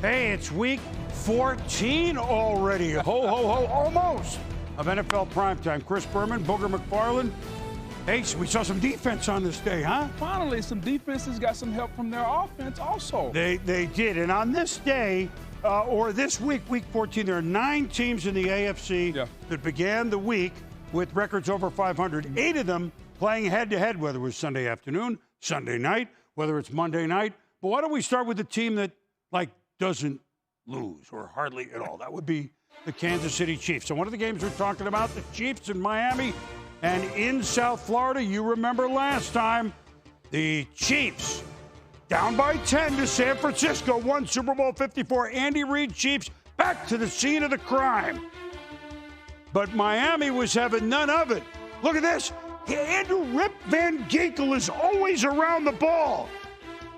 Hey, it's week 14 already. Ho, ho, ho, almost. Of NFL Primetime. Chris Berman, Booger McFarland. Hey, so we saw some defense on this day, huh? Finally, some defenses got some help from their offense also. They did. And on this day, or this week, week 14, there are 9 teams in the AFC that began the week with records over 500. 8 of them playing head-to-head, whether it was Sunday afternoon, Sunday night, whether it's Monday night. But why don't we start with the team that, doesn't lose or hardly at all? That would be the Kansas City Chiefs. So one of the games we're talking about, the Chiefs in Miami and in South Florida. You remember last time, the Chiefs down by 10 to San Francisco, won Super Bowl 54. Andy Reid Chiefs back to the scene of the crime. But Miami was having none of it. Look at this. Andrew Rip Van Ginkel is always around the ball.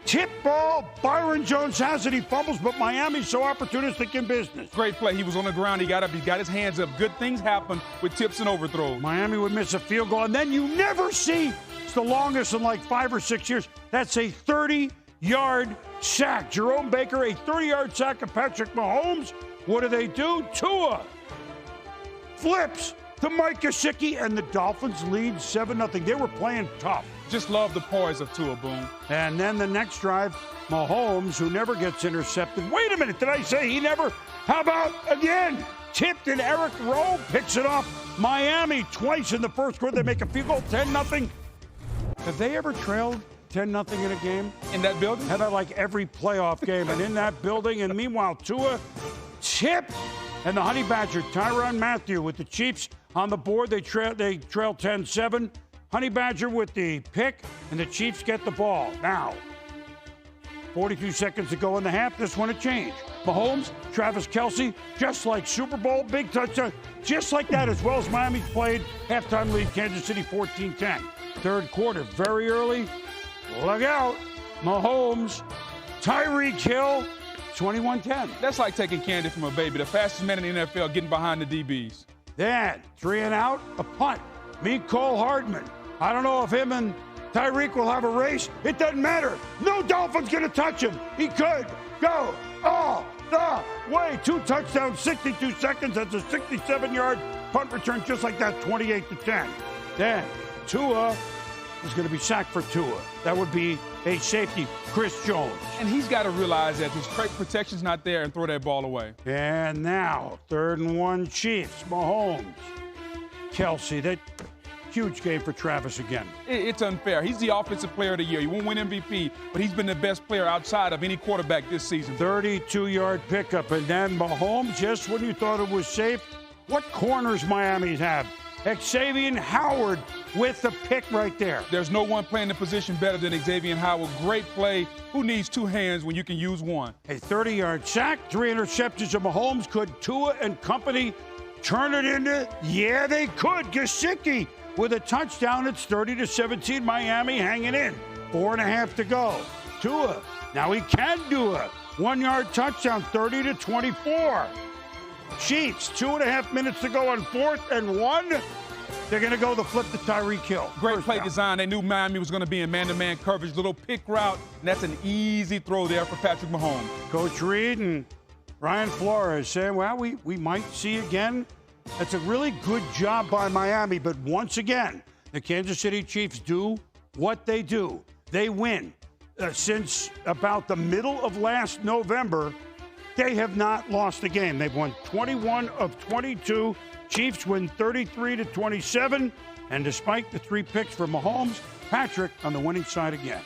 Tip ball, Byron Jones has it, he fumbles, but Miami's so opportunistic in business. Great play. He was on the ground. He got up. He got his hands up. Good things happen with tips and overthrows. Miami would miss a field goal, and then you never see, it's the longest in 5 or 6 years, that's a 30-yard sack. Jerome Baker, a 30-yard sack of Patrick Mahomes. What do? Tua flips to Mike Gesicki, and the Dolphins lead 7-0. They were playing tough. Just love the poise of Tua, Boone. And then the next drive, Mahomes, who never gets intercepted. Wait a minute, did I say he never? How about again? Tipped, and Eric Rowe picks it off. Miami twice in the first quarter. They make a field goal, 10-0. Have they ever trailed 10-0 in a game? In that building? Had that every playoff game. And in that building, and meanwhile, Tua tipped. And the Honey Badger, Tyrann Mathieu with the Chiefs on the board. They trail 10-7. Honey Badger with the pick, and the Chiefs get the ball. Now, 42 seconds to go in the half. This one a change. Mahomes, Travis Kelce, just like Super Bowl, big touchdown. Just like that, as well as Miami's played. Halftime lead, Kansas City 14-10. Third quarter, very early. Look out. Mahomes, Tyreek Hill, 21-10. That's like taking candy from a baby. The fastest man in the NFL getting behind the DBs. Then, 3 and out, a punt. Meet Cole Hardman. I don't know if him and Tyreek will have a race. It doesn't matter. No Dolphin's going to touch him. He could go all the way. 2 touchdowns, 62 seconds. That's a 67-yard punt return just like that, 28-10. Then Tua is going to be sacked for Tua. That would be a safety, Chris Jones. And he's got to realize that his protection's not there and throw that ball away. And now, 3rd and 1 Chiefs. Mahomes, Kelce, that huge game for Travis again. It's unfair. He's the offensive player of the year. He won't win MVP, but he's been the best player outside of any quarterback this season. 32-yard pickup, and then Mahomes, just when you thought it was safe, what corners Miami have? Xavier Howard with the pick right there. There's no one playing the position better than Xavier Howard. Great play. Who needs 2 hands when you can use one? A 30-yard sack, 3 interceptions of Mahomes. Could Tua and company turn it into? Yeah, they could. Gesicki with a touchdown. It's 30-17. Miami hanging in. 4.5 to go. Tua, now he can do it. 1-yard touchdown, 30-24. Chiefs, 2.5 minutes to go on 4th and 1. They're going to go the flip to Tyreek Hill. Great play design. They knew Miami was going to be in man-to-man coverage. Little pick route, and that's an easy throw there for Patrick Mahomes. Coach Reid and Ryan Flores saying, well, we might see again. That's a really good job by Miami, but once again, the Kansas City Chiefs do what they do. They win. Since about the middle of last November, they have not lost a game. They've won 21 of 22. Chiefs win 33-27, and despite the 3 picks for Mahomes, Patrick on the winning side again.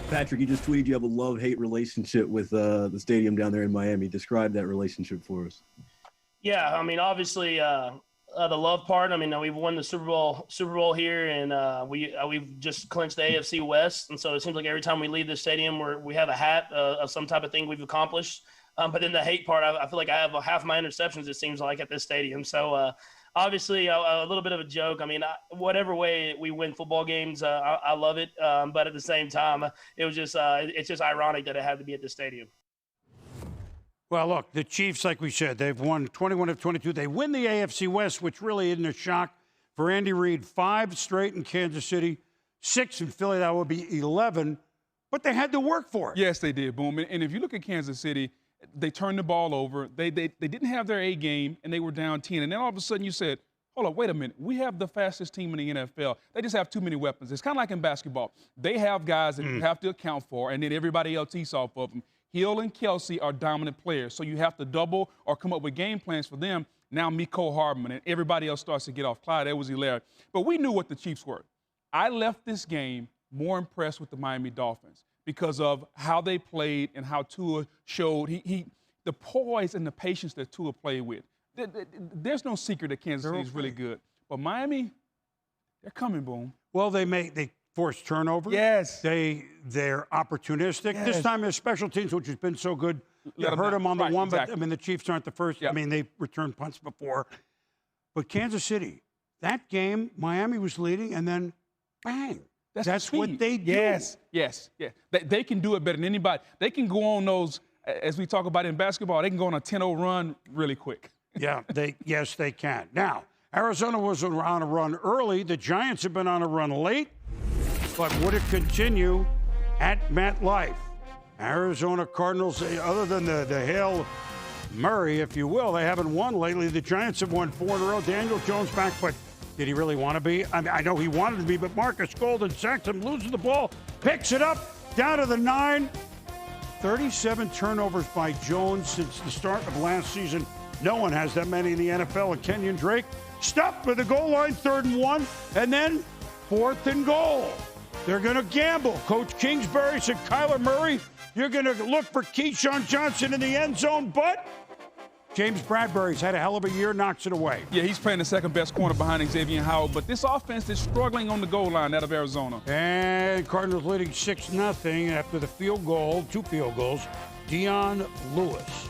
Patrick, you just tweeted you have a love-hate relationship with the stadium down there in Miami. Describe that relationship for us. Yeah, I mean, obviously, the love part. I mean, we've won the Super Bowl here, and we've just clinched the AFC West. And so it seems like every time we leave the stadium, we have a hat of some type of thing we've accomplished. But then the hate part, I feel like I have half my interceptions, it seems like, at this stadium. So obviously, a little bit of a joke. I mean, whatever way we win football games, I love it. But at the same time, it was just it's just ironic that it had to be at the stadium. Well, look, the Chiefs, like we said, they've won 21 of 22. They win the AFC West, which really isn't a shock for Andy Reid. 5 straight in Kansas City, 6 in Philly. That would be 11 but they had to work for it. Yes, they did, Boom. And if you look at Kansas City, they turned the ball over. They didn't have their A game, and they were down 10. And then all of a sudden you said, hold on, wait a minute. We have the fastest team in the NFL. They just have too many weapons. It's kind of like in basketball. They have guys that you have to account for, and then everybody else eats off of them. Hill and Kelsey are dominant players, so you have to double or come up with game plans for them. Now Mecole Hardman and everybody else starts to get off. Clyde Edwards-Helaire. But we knew what the Chiefs were. I left this game more impressed with the Miami Dolphins because of how they played and how Tua showed the poise and the patience that Tua played with. There's no secret that Kansas City is really good. But Miami, they're coming, Boom. Well, they force turnovers. Yes. They're opportunistic. Yes. This time, their special teams, which has been so good, you hurt them on the one, exactly. but, I mean, the Chiefs aren't the first. Yep. I mean, they've returned punts before. But Kansas City, that game, Miami was leading, and then bang. That's what they do. Yes. They can do it better than anybody. They can go on those, as we talk about in basketball, they can go on a 10-0 run really quick. Yeah, yes, they can. Now, Arizona was on a run early. The Giants have been on a run late. But would it continue at MetLife? Arizona Cardinals, other than the Hail Murray, if you will, they haven't won lately. The Giants have won 4 in a row. Daniel Jones back, but did he really want to be? I mean, I know he wanted to be, but Marcus Golden sacks him, loses the ball, picks it up, down to the 9. 37 turnovers by Jones since the start of last season. No one has that many in the NFL. And Kenyon Drake stopped with the goal line, 3rd and 1, and then 4th and goal. They're going to gamble. Coach Kingsbury said, Kyler Murray, you're going to look for Keyshawn Johnson in the end zone, but James Bradbury's had a hell of a year, knocks it away. Yeah, he's playing the second-best corner behind Xavier Howard, but this offense is struggling on the goal line out of Arizona. And Cardinals leading 6-0 after the field goal, 2 field goals. Dion Lewis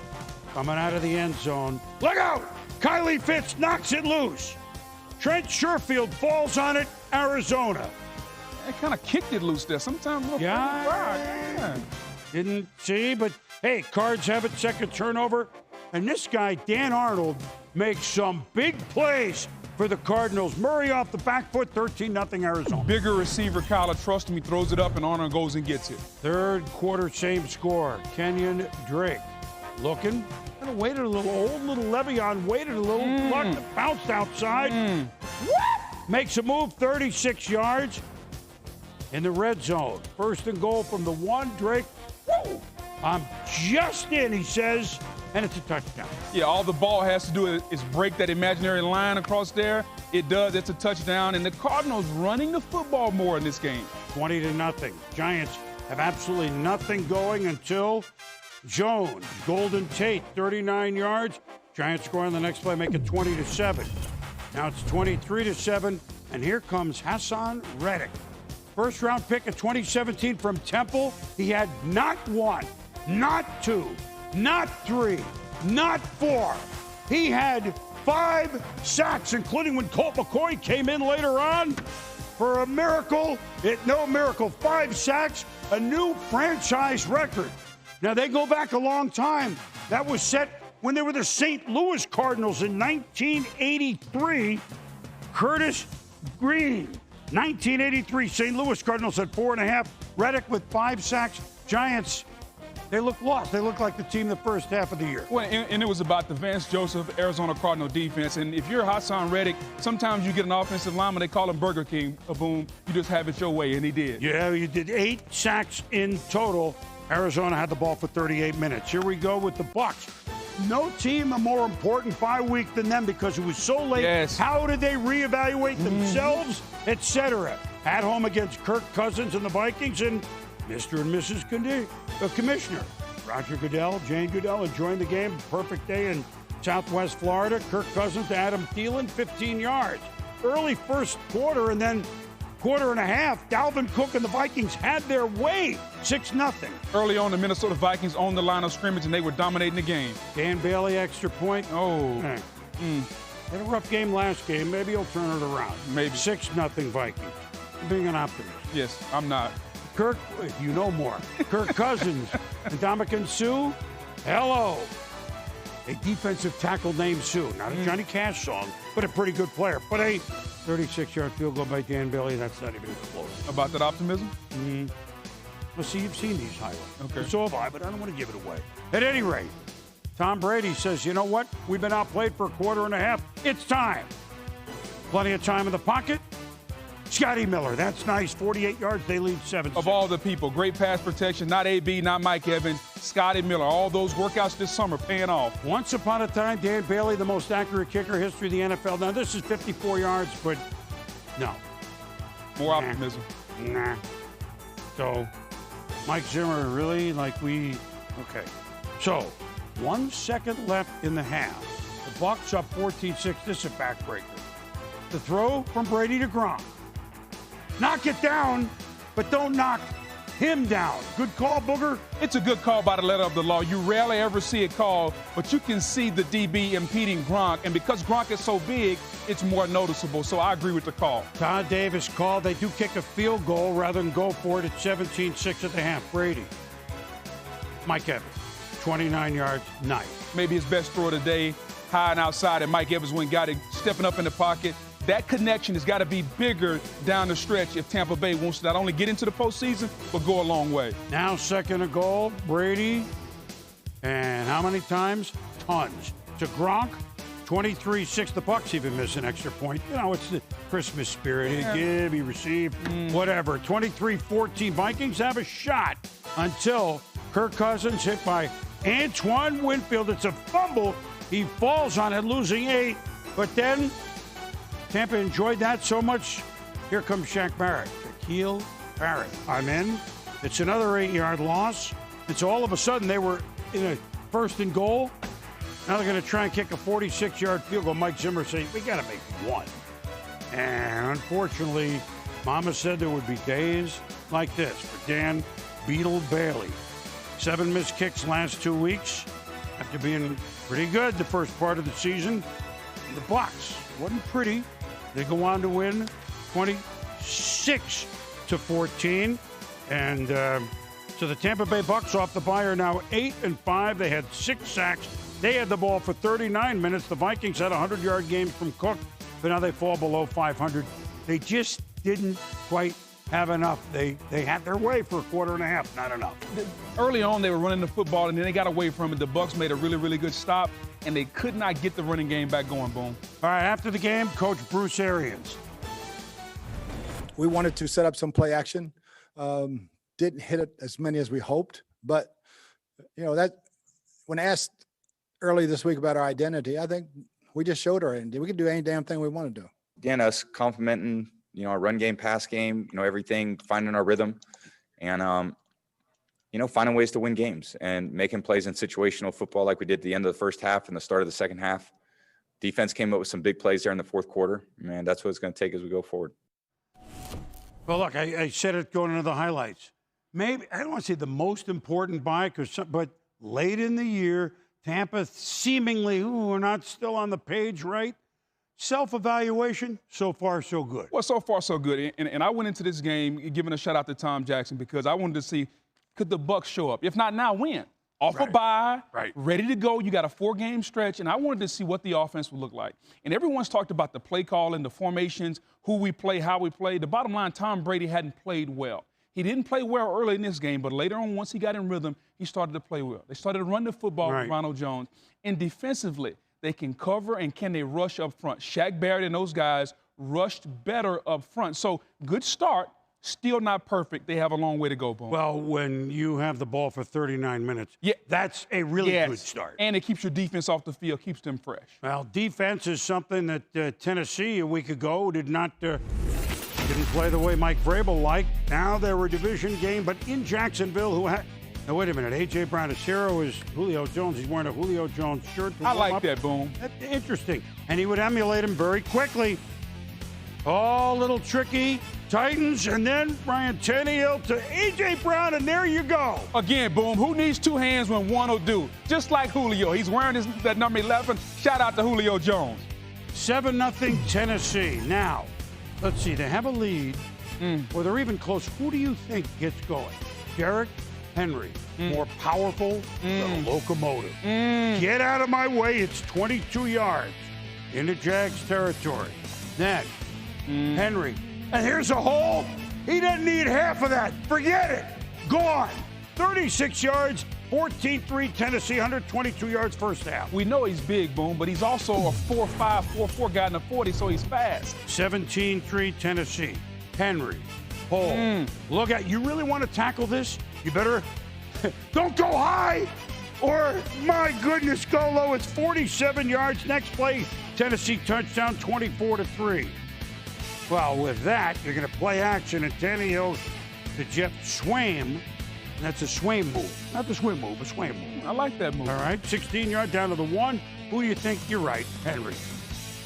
coming out of the end zone. Look out! Kylie Fitz knocks it loose. Trent Sherfield falls on it, Arizona. They kind of kicked it loose there. Sometimes a little yeah. Didn't see, but hey, Cards have it, second turnover. And this guy, Dan Arnold, makes some big plays for the Cardinals. Murray off the back foot, 13-0 Arizona. Bigger receiver, Kyler, trust him, he throws it up, and Arnold goes and gets it. Third quarter, same score. Kenyon Drake looking. Kind of waited a little. Old little Le'Veon waited a little. Bounced outside. Makes a move, 36 yards in the red zone. 1st and goal from the 1. Drake, whoa, I'm just in, he says, and it's a touchdown. Yeah, all the ball has to do is break that imaginary line across there. It does. It's a touchdown, and the Cardinals running the football more in this game. 20-0. Giants have absolutely nothing going until Jones. Golden Tate, 39 yards. Giants score on the next play, make it 20-7. Now it's 23-7, and here comes Hassan Reddick. First-round pick of 2017 from Temple. He had not 1, not 2, not 3, not 4. He had 5 sacks, including when Colt McCoy came in later on for a miracle. No miracle, 5 sacks, a new franchise record. Now, they go back a long time. That was set when they were the St. Louis Cardinals in 1983. Curtis Green. 1983, St. Louis Cardinals had 4.5. Reddick with 5 sacks. Giants, they look lost. They look like the team the first half of the year. Well, and it was about the Vance Joseph Arizona Cardinal defense. And if you're Hassan Reddick, sometimes you get an offensive lineman, they call him Burger King, boom, you just have it your way, and he did. Yeah, you did 8 sacks in total. Arizona had the ball for 38 minutes. Here we go with the Bucs. No team a more important bye week than them because it was so late. Yes. How did they reevaluate themselves, etc.? At home against Kirk Cousins and the Vikings and Mr. and Mrs. Commissioner. Roger Goodell, Jane Goodell enjoying the game. Perfect day in Southwest Florida. Kirk Cousins to Adam Thielen, 15 yards. Early first quarter and then quarter and a half, Dalvin Cook and the Vikings had their way, 6-0. Early on, the Minnesota Vikings owned the line of scrimmage, and they were dominating the game. Dan Bailey, extra point. Had a rough game last game. Maybe he'll turn it around. Maybe. 6-0 Vikings. Being an optimist. Yes, I'm not. Kirk, you know more. Kirk Cousins and Ndamukong Suh, hello. A defensive tackle named Sue. Not a Johnny Cash song, but a pretty good player. But a 36-yard field goal by Dan Bailey, that's not even close. About that optimism? Well, see, you've seen these highlights. Okay. So have I, but I don't want to give it away. At any rate, Tom Brady says, you know what? We've been outplayed for a quarter and a half. It's time. Plenty of time in the pocket. Scotty Miller, that's nice. 48 yards, they lead 7-6. Of all the people, great pass protection, not AB, not Mike Evans, Scotty Miller. All those workouts this summer paying off. Once upon a time, Dan Bailey, the most accurate kicker in history of the NFL. Now, this is 54 yards, but no. More optimism. Nah. So, Mike Zimmer, really, okay. So, 1 second left in the half. The Bucs up 14-6. This is a backbreaker. The throw from Brady to Gronk. Knock it down, but don't knock him down. Good call, Booger. It's a good call by the letter of the law. You rarely ever see it called, but you can see the DB impeding Gronk, and because Gronk is so big, it's more noticeable, so I agree with the call. Todd Davis called. They do kick a field goal rather than go for it at 17-6 at the half. Brady. Mike Evans, 29 yards, nice. Maybe his best throw of the day, high and outside, and Mike Evans went got it, stepping up in the pocket. That connection has got to be bigger down the stretch if Tampa Bay wants to not only get into the postseason, but go a long way. Now second and goal, Brady. And how many times? Tons. To Gronk, 23-6. The Bucs even miss an extra point. You know, it's the Christmas spirit. Yeah. Give, he received, whatever. 23-14. Vikings have a shot until Kirk Cousins hit by Antoine Winfield. It's a fumble. He falls on it, losing 8. But then Tampa enjoyed that so much. Here comes Shaq Barrett. Shaquille Barrett. I'm in. It's another 8-yard loss. And so all of a sudden they were in a first and goal. Now they're going to try and kick a 46-yard field goal. Mike Zimmer saying, we got to make one. And unfortunately, Mama said there would be days like this for Dan Beetle Bailey. 7 missed kicks last 2 weeks after being pretty good the first part of the season. And the Bucs wasn't pretty. They go on to win 26-14. And so the Tampa Bay Bucs off the bye are now 8-5. They had 6 sacks. They had the ball for 39 minutes. The Vikings had 100-yard games from Cook, but now they fall below 500. They just didn't quite have enough. They had their way for a quarter and a half, not enough. Early on, they were running the football, and then they got away from it. The Bucs made a really, really good stop, and they could not get the running game back going, Boom. All right, after the game, Coach Bruce Arians. We wanted to set up some play action. Didn't hit it as many as we hoped, but, you know, that when asked early this week about our identity, I think we just showed our identity. We can do any damn thing we want to do. Again, us complimenting, you know, our run game, pass game, you know, everything, finding our rhythm and, you know, finding ways to win games and making plays in situational football like we did at the end of the first half and the start of the second half. Defense came up with some big plays there in the fourth quarter. Man, that's what it's going to take as we go forward. Well, look, I said it going into the highlights. Maybe, I don't want to say the most important buy, but late in the year, Tampa seemingly, we're not still on the page, right? Self-evaluation, so far so good. Well, so far so good. And I went into this game giving a shout out to Tom Jackson because I wanted to see, could the Bucs show up? If not now, when? Off a bye, ready to go. You got a 4-game stretch, and I wanted to see what the offense would look like. And everyone's talked about the play calling, the formations, who we play, how we play. The bottom line, Tom Brady hadn't played well. He didn't play well early in this game, but later on, once he got in rhythm, he started to play well. They started to run the football with Ronald Jones. And defensively, they can cover and can they rush up front. Shaq Barrett and those guys rushed better up front. So good start, still not perfect. They have a long way to go, Boom. Well, when you have the ball for 39 minutes, that's a really good start. And it keeps your defense off the field, keeps them fresh. Well, defense is something that Tennessee a week ago didn't play the way Mike Vrabel liked. Now they're a division game, but in Jacksonville, now, wait a minute. A.J. Brown, his hero is Julio Jones. He's wearing a Julio Jones shirt. I like that, Boom. That's interesting. And he would emulate him very quickly. Oh, little tricky. Titans, and then Ryan Tannehill to A.J. Brown, and there you go. Again, Boom, who needs 2 hands when one will do? Just like Julio. He's wearing that number 11. Shout out to Julio Jones. 7-0 Tennessee. Now, let's see. They have a lead, or they're even close. Who do you think gets going? Derrick Henry, more powerful than a locomotive. Get out of my way. It's 22 yards into Jags territory. Then, Henry. And here's a hole. He doesn't need half of that. Forget it. gone. 36 yards, 14-3 Tennessee, 122 yards first half. We know he's big, Boom, but he's also a 4.5, 4.4 guy in the 40, so he's fast. 17-3 Tennessee. Henry, Hole. Look at, you really want to tackle this? You better don't go high, or my goodness, go low. It's 47 yards. Next play, Tennessee touchdown, 24-3. Well, with that, you're going to play action, and Tannehill to Jeff Swaim. And that's a Swaim move. Not the swim move, a Swaim move. I like that move. All right, 16 yard down to the 1. Who do you think? You're right, Henry.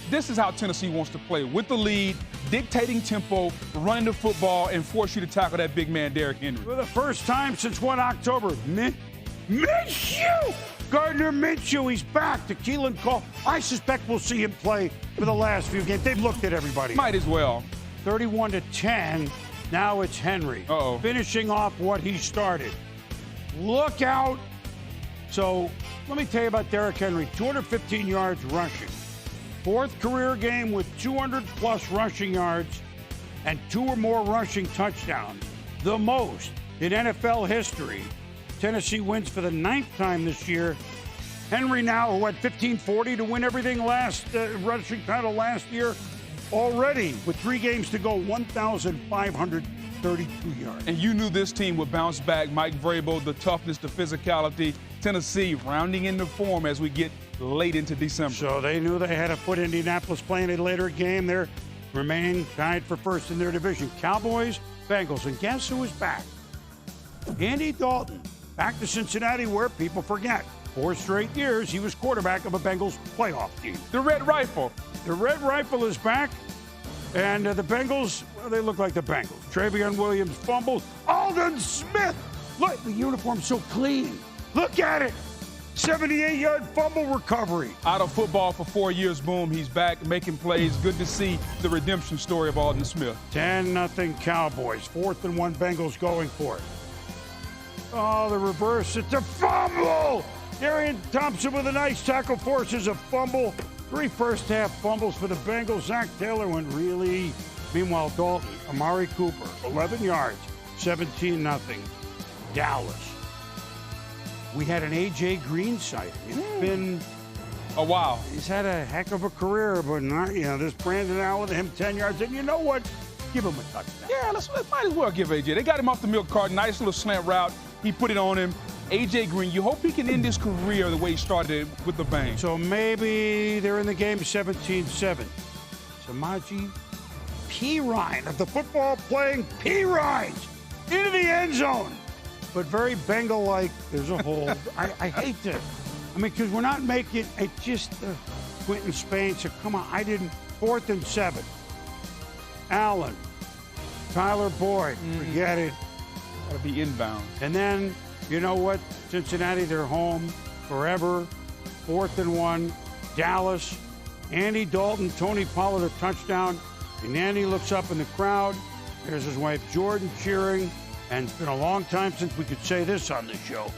This is how Tennessee wants to play, with the lead, dictating tempo, running the football, and force you to tackle that big man, Derrick Henry. For the first time since October, Minshew! Gardner Minshew, he's back. To Keelan Cole. I suspect we'll see him play for the last few games. They've looked at everybody. Might as well. 31-10. Now it's Henry. Finishing off what he started. Look out. So let me tell you about Derrick Henry. 215 yards rushing. 4th career game with 200-plus rushing yards and 2 or more rushing touchdowns. The most in NFL history. Tennessee wins for the 9th time this year. Henry now, who had 1540 to win everything rushing title last year, already with 3 games to go, 1,532 yards. And you knew this team would bounce back. Mike Vrabel, the toughness, the physicality. Tennessee rounding into form as we get late into December. So they knew they had to put Indianapolis playing a later game. They remain tied for first in their division. Cowboys, Bengals, and guess who is back? Andy Dalton, back to Cincinnati, where people forget. 4 straight years he was quarterback of a Bengals playoff team. The Red Rifle. The Red Rifle is back, and the Bengals, well, they look like the Bengals. Travion Williams fumbles. Aldon Smith, look, the uniform's so clean. Look at it. 78-yard fumble recovery. Out of football for 4 years, Boom. He's back making plays. Good to see the redemption story of Aldon Smith. 10-0 Cowboys. 4th and 1 Bengals going for it. Oh, the reverse. It's a fumble. Darian Thompson with a nice tackle forces a fumble. 3 first-half fumbles for the Bengals. Zach Taylor went really. Meanwhile, Dalton, Amari Cooper, 11 yards, 17-0. Dallas. We had an A.J. Green sighting. It's been a while. He's had a heck of a career, but not, this Brandon Allen, him 10 yards. And you know what? Give him a touchdown. Yeah, let's might as well give A.J. They got him off the milk cart. Nice little slant route. He put it on him. A.J. Green, you hope he can end his career the way he started with the bang. So maybe they're in the game 17-7. Samaje Perine of the football-playing Perines into the end zone. But very Bengal-like. There's a hold. I hate this. I mean, because we're not making it just Quentin Spain. So come on, 4th and 7. Allen, Tyler Boyd, forget it. Got to be inbound. And then, you know what? Cincinnati, they're home forever. 4th and 1. Dallas, Andy Dalton, Tony Pollard a touchdown. And Andy looks up in the crowd. There's his wife Jordan cheering. And it's been a long time since we could say this on the show.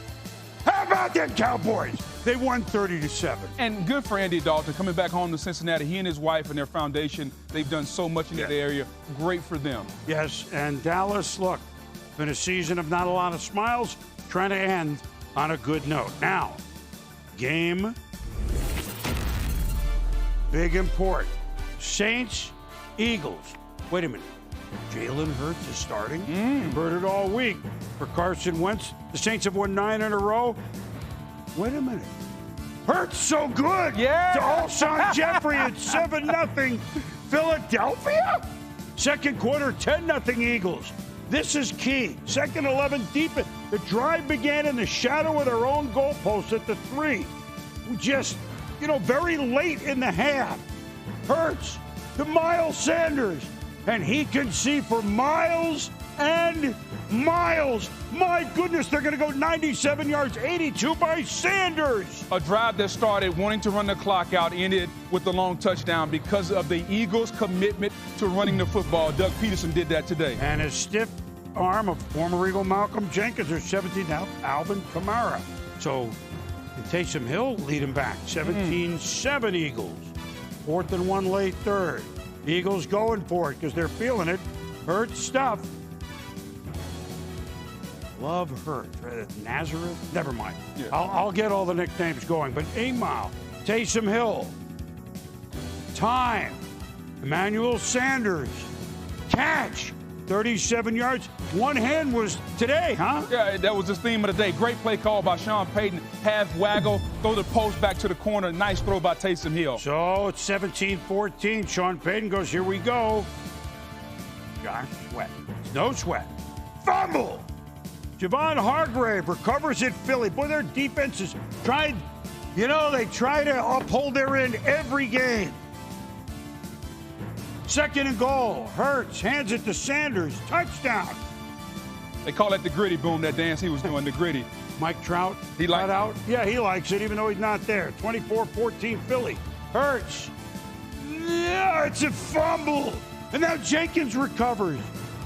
How about them Cowboys? They won 30-7. And good for Andy Dalton coming back home to Cincinnati. He and his wife and their foundation, they've done so much in that area. Great for them. Yes, and Dallas, look, been a season of not a lot of smiles, trying to end on a good note. Now, game big import. Saints, Eagles. Wait a minute. Jalen Hurts is starting. You've heard it all week for Carson Wentz. The Saints have won 9 in a row. Wait a minute. Hurts so good. Yeah. To Alshon Jeffrey at 7-0. Philadelphia. Second quarter, 10-0 Eagles. This is key. Second 11 deep. The drive began in the shadow of their own goalpost at the 3. Just, very late in the half. Hurts to Miles Sanders. And he can see for miles and miles. My goodness, they're going to go 97 yards, 82 by Sanders. A drive that started wanting to run the clock out ended with the long touchdown because of the Eagles' commitment to running the football. Doug Peterson did that today. And a stiff arm of former Eagle Malcolm Jenkins, their 17th out, Alvin Kamara. So Taysom Hill lead him back, 17-7 Eagles. 4th and 1 late third. Eagles going for it because they're feeling it. Hurts stuff. Love Hurt. Nazareth? Never mind. Yeah. I'll get all the nicknames going. But 8 Mile, Taysom Hill, Time, Emmanuel Sanders, catch, 37 yards. One hand was today, huh? Yeah, that was the theme of the day. Great play call by Sean Payton. Half waggle, throw the post back to the corner. Nice throw by Taysom Hill. So it's 17-14. Sean Payton goes, here we go. Josh Sweat. No Sweat. Fumble. Javon Hargrave recovers at Philly. Boy, their defense is trying, they try to uphold their end every game. 2nd and goal. Hurts hands it to Sanders. Touchdown. They call that the gritty, Boom, that dance he was doing, the gritty. Mike Trout, he likes out. Yeah, he likes it, even though he's not there. 24-14 Philly. Hurts. Yeah, it's a fumble. And now Jenkins recovers.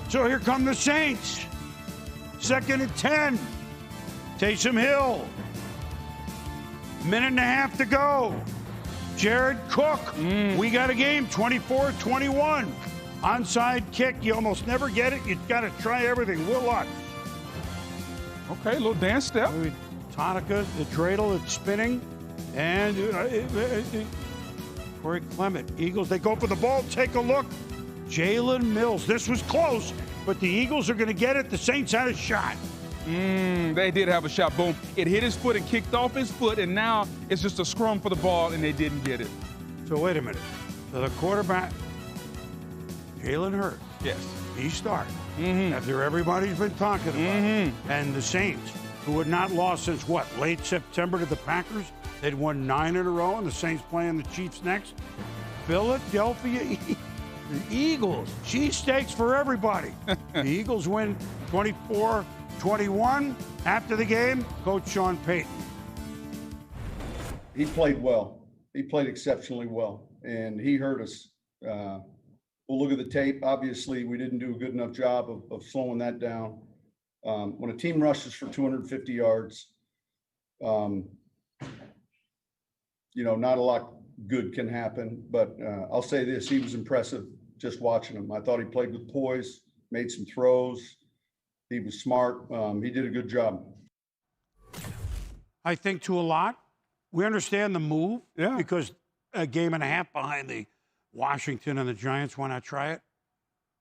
So here come the Saints. 2nd and 10. Taysom Hill. Minute and a half to go. Jared Cook. We got a game, 24-21. Onside kick. You almost never get it. You've got to try everything. Will Lutz. Okay, a little dance step. Tonica, the dreidel, it's spinning. And Corey Clement. Eagles, they go for the ball. Take a look. Jalen Mills. This was close, but the Eagles are going to get it. The Saints had a shot. They did have a shot, Boom. It hit his foot and kicked off his foot, and now it's just a scrum for the ball, and they didn't get it. So wait a minute. So the quarterback, Jalen Hurts. Yes. He started after everybody's been talking about it. And the Saints, who had not lost since late September to the Packers. They'd won 9 in a row, and the Saints playing the Chiefs next. Philadelphia Eagles. Cheesesteaks for everybody. The Eagles win 24-21. After the game, Coach Sean Payton. He played well. He played exceptionally well, and he hurt us. We'll look at the tape. Obviously, we didn't do a good enough job of slowing that down. When a team rushes for 250 yards, not a lot good can happen. But I'll say this, he was impressive just watching him. I thought he played with poise, made some throws. He was smart. He did a good job. I think to a lot. We understand the move because a game and a half behind the Washington and the Giants. Why not try it?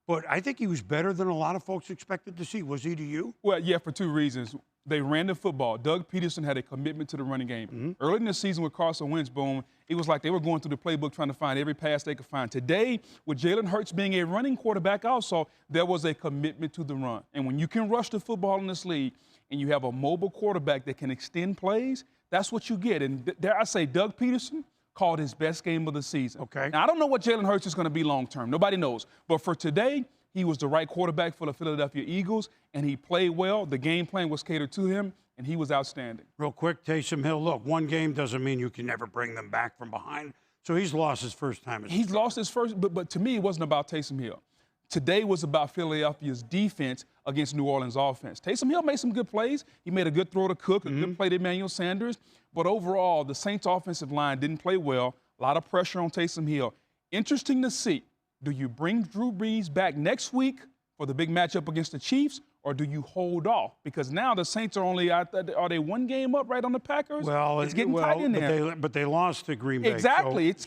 But I think he was better than a lot of folks expected to see. Was he to you? Well, yeah, for 2 reasons. They ran the football. Doug Peterson had a commitment to the running game. Early in the season with Carson Wentz, Boom, it was like they were going through the playbook trying to find every pass they could find. Today, with Jalen Hurts being a running quarterback also, there was a commitment to the run. And when you can rush the football in this league and you have a mobile quarterback that can extend plays, that's what you get. And dare I say, Doug Peterson called his best game of the season. Okay. Now, I don't know what Jalen Hurts is going to be long term. Nobody knows. But for today, he was the right quarterback for the Philadelphia Eagles, and he played well. The game plan was catered to him, and he was outstanding. Real quick, Taysom Hill, look, one game doesn't mean you can never bring them back from behind. So he's lost his first time. He's lost his first, but to me, it wasn't about Taysom Hill. Today was about Philadelphia's defense against New Orleans' offense. Taysom Hill made some good plays. He made a good throw to Cook, a good play to Emmanuel Sanders. But overall, the Saints' offensive line didn't play well. A lot of pressure on Taysom Hill. Interesting to see. Do you bring Drew Brees back next week for the big matchup against the Chiefs, or do you hold off? Because now the Saints are only are they 1 game up right on the Packers? Well, it's getting tight in there. But they lost to Green Bay. Exactly. It's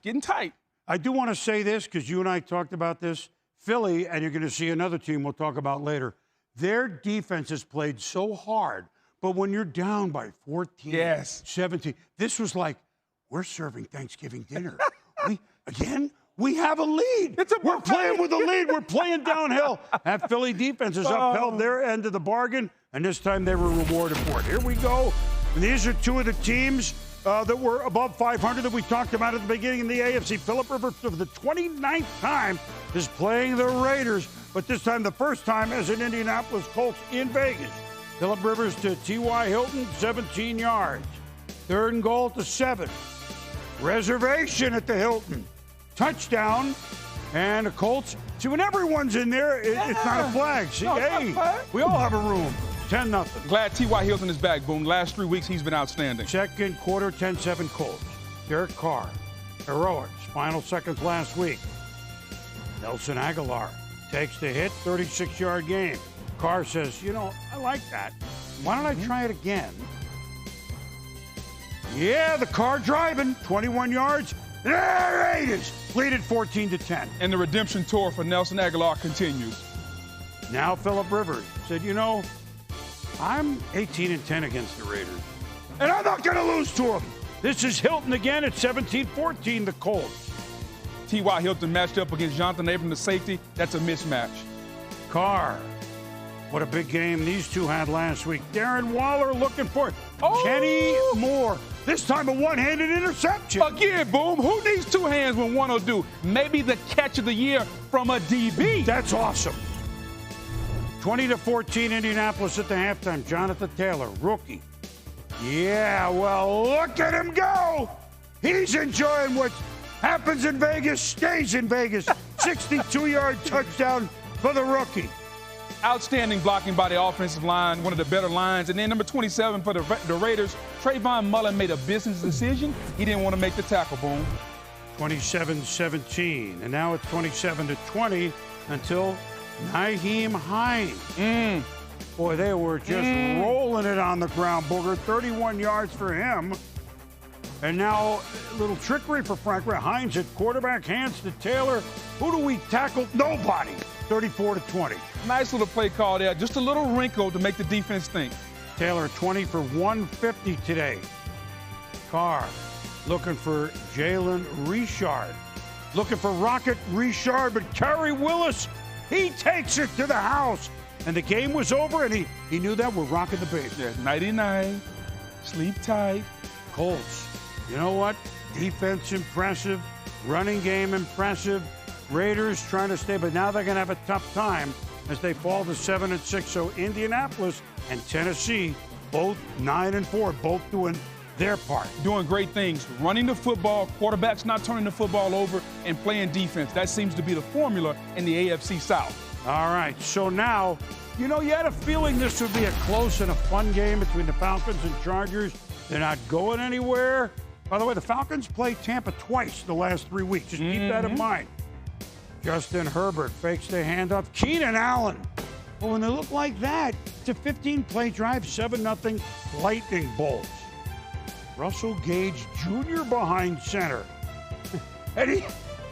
getting tight. I do want to say this because you and I talked about this. Philly, and you're going to see another team we'll talk about later, their defense has played so hard. But when you're down by 14, 17, this was like, we're serving Thanksgiving dinner. We have a lead. We're playing with a lead. We're playing downhill. That Philly defense has upheld their end of the bargain, and this time they were rewarded for it. Here we go. And these are 2 of the teams that were above 500 that we talked about at the beginning of the AFC. Philip Rivers, for the 29th time, is playing the Raiders, but this time the first time as an Indianapolis Colts in Vegas. Philip Rivers to T.Y. Hilton, 17 yards. 3rd and goal at the 7. Reservation at the Hilton. Touchdown. And the Colts. See, when everyone's in there, it's not a flag. See, we all have a room. 10-0. Glad T.Y. Hilton is back, Boom. Last 3 weeks, he's been outstanding. Second quarter, 10-7 Colts. Derek Carr. Heroics. Final seconds last week. Nelson Aguilar takes the hit, 36-yard game. Carr says, I like that. Why don't I try it again? Yeah, the car driving, 21 yards. There it is. Lead it 14-10. And the redemption tour for Nelson Aguilar continues. Now Phillip Rivers said, I'm 18-10 against the Raiders. And I'm not going to lose to them. This is Hilton again at 17-14, the Colts. T.Y. Hilton matched up against Jonathan Abram, the safety. That's a mismatch. Carr. What a big game these two had last week. Darren Waller looking for Kenny Moore. This time a one-handed interception. Again, Boom. Who needs two hands when one will do? Maybe the catch of the year from a DB. That's awesome. 20-14 Indianapolis at the halftime. Jonathan Taylor, rookie. Yeah, well, look at him go. He's enjoying what happens in Vegas, stays in Vegas. 62-yard touchdown for the rookie. Outstanding blocking by the offensive line, one of the better lines. And then number 27 for the Raiders, Trayvon Mullen made a business decision. He didn't want to make the tackle, Boom. 27-17. And now it's 27-20 until Nyheim Hines. Boy, they were just rolling it on the ground, Booger. 31 yards for him. And now a little trickery for Frank Hines at quarterback, hands to Taylor. Who do we tackle? Nobody. 34-20. Nice little play call there. Just a little wrinkle to make the defense think. Taylor 20 for 150 today. Carr looking for Jalen Richard. Looking for Rocket Richard, but Kerry Willis, he takes it to the house. And the game was over, and he knew that we're rocking the base. Yeah, nighty-night, sleep tight. Colts, you know what? Defense impressive, running game impressive. Raiders trying to stay, but now they're going to have a tough time as they fall to 7-6. So Indianapolis and Tennessee, both 9-4, both doing their part. Doing great things, running the football, quarterbacks not turning the football over, and playing defense. That seems to be the formula in the AFC South. All right, so now, you had a feeling this would be a close and a fun game between the Falcons and Chargers. They're not going anywhere. By the way, the Falcons played Tampa twice the last 3 weeks. Just keep that in mind. Justin Herbert fakes the handoff. Keenan Allen. Well, when they look like that, it's a 15-play drive, 7-0 lightning bolts. Russell Gage Jr. behind center. And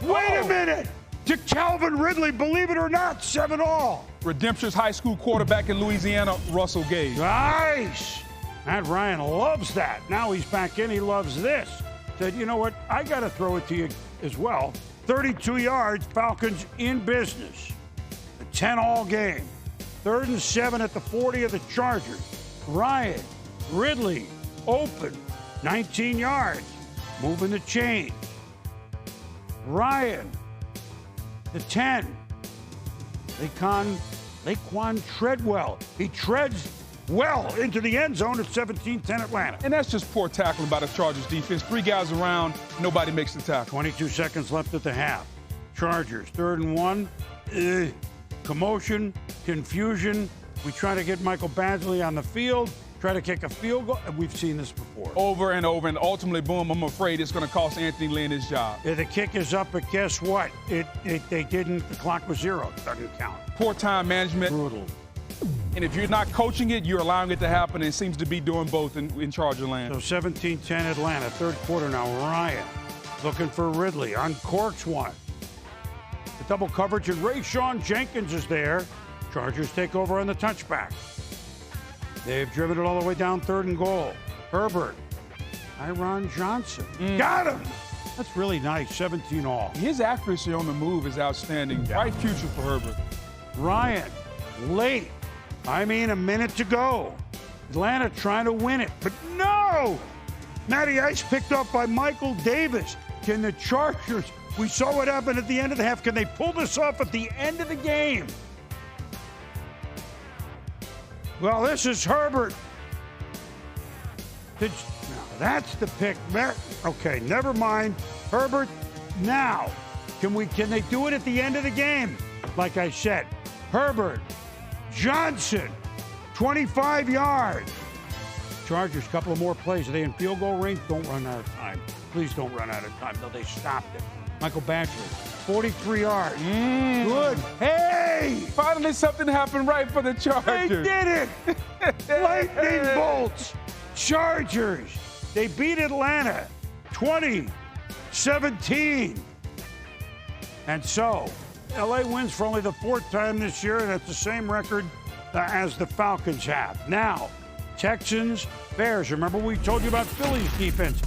wait a minute! To Calvin Ridley, believe it or not, 7 all. Redemption's high school quarterback in Louisiana, Russell Gage. Nice. Matt Ryan loves that. Now he's back in. He loves this. Said, you know what? I got to throw it to you as well. 32 yards, Falcons in business. A 10-all game. 3rd and 7 at the 40 of the Chargers. Ryan, Ridley, open. 19 yards. Moving the chain. Ryan. The 10, Laquan Treadwell. He treads well into the end zone at 17-10 Atlanta. And that's just poor tackling by the Chargers defense. 3 guys around, nobody makes the tackle. 22 seconds left at the half. Chargers, 3rd and 1. Commotion, confusion. We try to get Michael Badgley on the field, try to kick a field goal. We've seen this before. Over and over, and ultimately, Boom, I'm afraid it's going to cost Anthony Lynn his job. Yeah, the kick is up, but guess what? They didn't. The clock was 0. It doesn't count. Poor time management. Brutal. And if you're not coaching it, you're allowing it to happen, and it seems to be doing both in Charger land. So 17-10 Atlanta, 3rd quarter now. Ryan looking for Ridley, uncorks one. The double coverage, and Rayshawn Jenkins is there. Chargers take over on the touchback. They've driven it all the way down 3rd and goal. Herbert, Tyron Johnson. Got him. That's really nice, 17 all. His accuracy on the move is outstanding. Yeah. Bright future for Herbert. Ryan, late. A minute to go. Atlanta trying to win it, but no! Matty Ice picked up by Michael Davis. Can the Chargers, we saw what happened at the end of the half, can they pull this off at the end of the game? Well, this is Herbert. Now, that's the pick. Okay, never mind. Herbert, now. Can they do it at the end of the game? Like I said, Herbert, Johnson, 25 yards. Chargers, couple of more plays. Are they in field goal range? Don't run out of time. Please don't run out of time. No, they stopped it. Michael Badgley, 43 yards. Good. Hey! Finally, something happened right for the Chargers. They did it! Lightning bolts. Chargers. They beat Atlanta 20-17. And so, LA wins for only the 4th time this year, and that's the same record as the Falcons have. Now, Texans, Bears. Remember we told you about Philly's defense.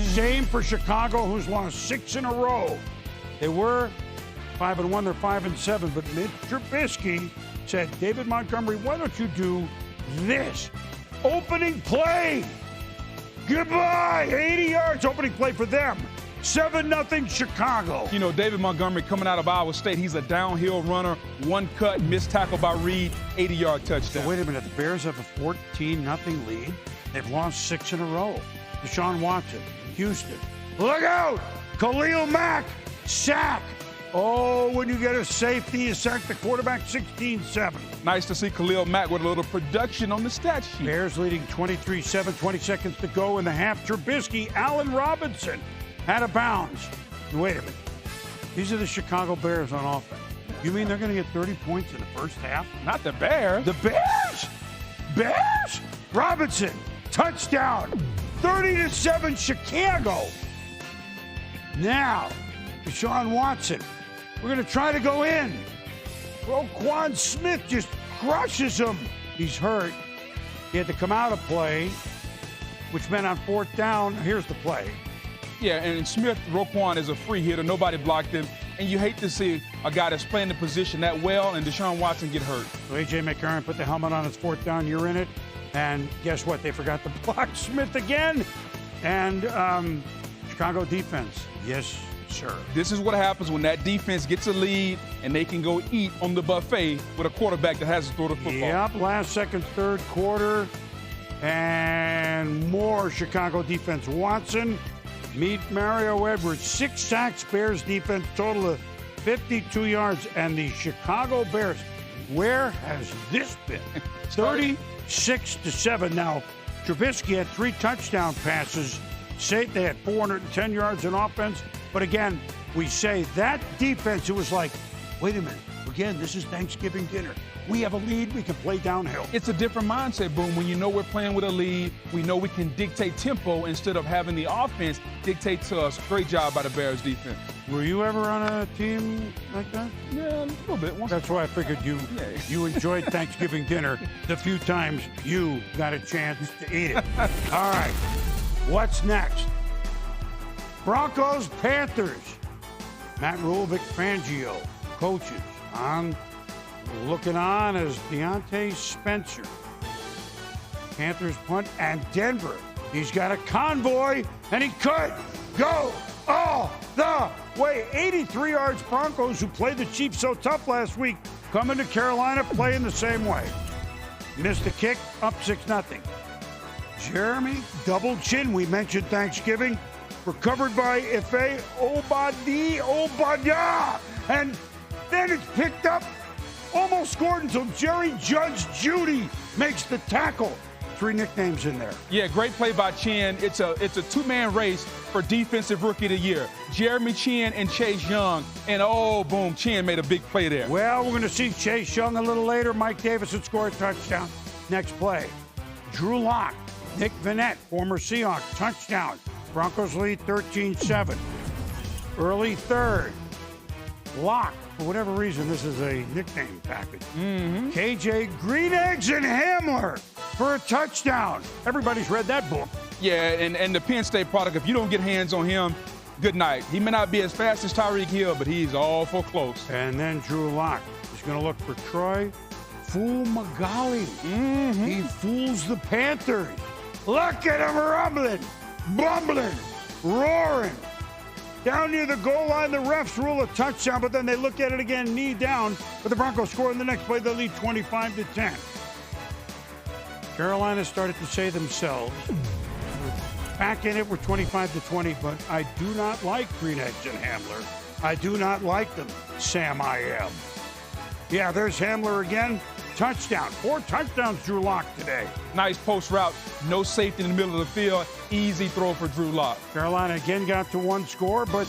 Same for Chicago, who's lost 6 in a row. They were 5-1, they're 5-7, but Mitch Trubisky said, David Montgomery, why don't you do this? Opening play. Goodbye. 80 yards opening play for them. 7-0 Chicago. You know, David Montgomery coming out of Iowa State, he's a downhill runner. One cut, missed tackle by Reed, 80-yard touchdown. So wait a minute, the Bears have a 14-0 lead. They've lost 6 in a row. Deshaun Watson, Houston. Look out! Khalil Mack, sack. Oh, when you get a safety, you sack the quarterback 16-7. Nice to see Khalil Mack with a little production on the stat sheet. Bears leading 23-7, 20 seconds to go in the half. Trubisky, Allen Robinson out of bounds. Wait a minute. These are the Chicago Bears on offense. You mean they're going to get 30 points in the first half? Not the Bears. The Bears? Bears? Robinson, touchdown. 30-7 Chicago. Now, Deshaun Watson. We're going to try to go in. Roquan Smith just crushes him. He's hurt. He had to come out of play, which meant on 4th down, here's the play. Yeah, and Smith, Roquan is a free hitter. Nobody blocked him. And you hate to see a guy that's playing the position that well and Deshaun Watson get hurt. So A.J. McCarron put the helmet on his 4th down. You're in it. And guess what? They forgot to block Smith again. And Chicago defense. Yes, sir. This is what happens when that defense gets a lead and they can go eat on the buffet with a quarterback that has to throw the football. Yep, last second, third quarter. And more Chicago defense. Watson, meet Mario Edwards. 6 sacks, Bears defense, total of 52 yards. And the Chicago Bears, where has this been? 36-7. Now, Trubisky had 3 touchdown passes. They had 410 yards in offense. But again, we say that defense, it was like, wait a minute. Again, this is Thanksgiving dinner. We have a lead. We can play downhill. It's a different mindset, Boom. When you know we're playing with a lead, we know we can dictate tempo instead of having the offense dictate to us. Great job by the Bears defense. Were you ever on a team like that? Yeah, a little bit. That's why I figured you enjoyed Thanksgiving dinner the few times you got a chance to eat it. All right. What's next? Broncos, Panthers. Matt Rule, Vic Fangio, coaches looking on as Deontay Spencer. Panthers punt, and Denver. He's got a convoy, and he could go all the way. 83 yards. Broncos, who played the Chiefs so tough last week, coming to Carolina, playing the same way. Missed the kick, up 6-0. Jeremy, double chin. We mentioned Thanksgiving. Recovered by Ife Obadiah. And then it's picked up. Almost scored until Jerry Judge Judy makes the tackle. 3 nicknames in there. Yeah, great play by Chin. It's a 2-man race for Defensive Rookie of the Year. Jeremy Chin and Chase Young. And boom, Chin made a big play there. Well, we're going to see Chase Young a little later. Mike Davis would score a touchdown. Next play. Drew Lock, Nick Vannett, former Seahawks, touchdown. Broncos lead 13-7. Early third. Lock, for whatever reason, this is a nickname package. KJ Green Eggs and Hamler for a touchdown. Everybody's read that book. Yeah, and the Penn State product, if you don't get hands on him, good night. He may not be as fast as Tyreek Hill, but he's awful close. And then Drew Lock is going to look for Troy Fumagalli. He fools the Panthers. Look at him rumbling, bumbling, roaring. Down near the goal line, the refs rule a touchdown, but then they look at it again, knee down. But the Broncos score in the next play. They lead 25-10. Carolina started to say themselves, back in it, we're 25-20, but I do not like Green Eggs and Hamler. I do not like them, Sam I am. Yeah, there's Hamler again. Touchdown. 4 touchdowns, Drew Lock today. Nice post route. No safety in the middle of the field. Easy throw for Drew Lock. Carolina again got to 1 score, but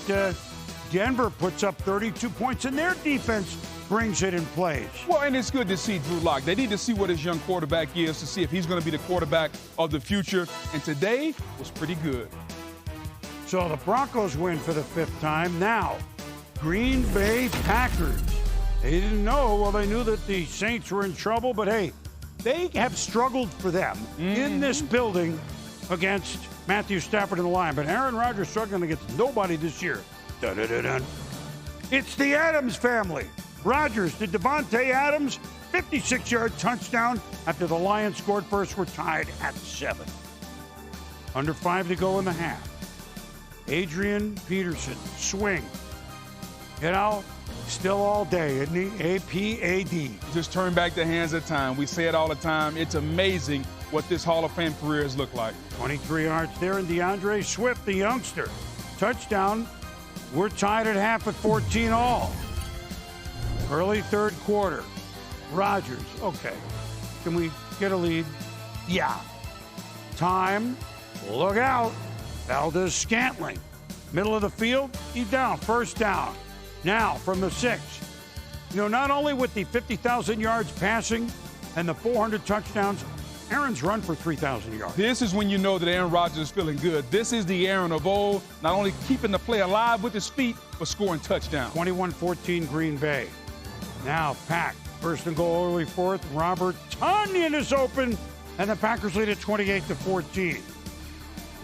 Denver puts up 32 points, and their defense brings it in plays. Well, and it's good to see Drew Lock. They need to see what his young quarterback is to see if he's going to be the quarterback of the future. And today was pretty good. So the Broncos win for the 5th time. Now, Green Bay Packers. They didn't know. Well, they knew that the Saints were in trouble, but hey, they have struggled for them in this building against Matthew Stafford and the Lions. But Aaron Rodgers struggling against nobody this year. Dun-dun-dun-dun. It's the Adams family. Rodgers to Devontae Adams, 56-yard touchdown after the Lions scored first. We're tied at 7. Under 5 to go in the half. Adrian Peterson, swing. You know, still all day, isn't he? A-P-A-D. Just turn back the hands of time. We say it all the time. It's amazing what this Hall of Fame careers look like. 23 yards there, and DeAndre Swift, the youngster. Touchdown. We're tied at half at 14 all. Early 3rd quarter. Rodgers, okay. Can we get a lead? Yeah. Time. Look out. Valdez-Scantling. Middle of the field. He's down. 1st down. Now from the 6. You know, not only with the 50,000 yards passing and the 400 touchdowns, Aaron's run for 3,000 yards. This is when you know that Aaron Rodgers is feeling good. This is the Aaron of old, not only keeping the play alive with his feet, but scoring touchdowns. 21-14 Green Bay. Now Pack, 1st and goal early 4th. Robert Tonyan is open, and the Packers lead at 28-14.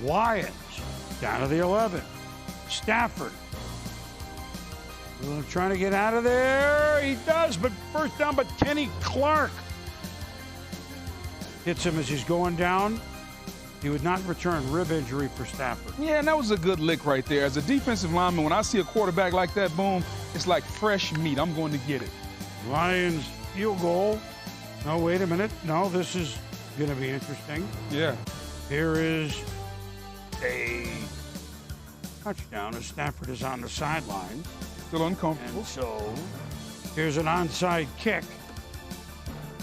Lions down to the 11. Stafford. Trying to get out of there. He does, but 1st down, but Kenny Clark hits him as he's going down. He would not return. Rib injury for Stafford. Yeah, and that was a good lick right there. As a defensive lineman, when I see a quarterback like that, boom, it's like fresh meat. I'm going to get it. Lions field goal. No, wait a minute. No, this is going to be interesting. Yeah. Here is a touchdown as Stafford is on the sideline. Still uncomfortable. And so here's an onside kick.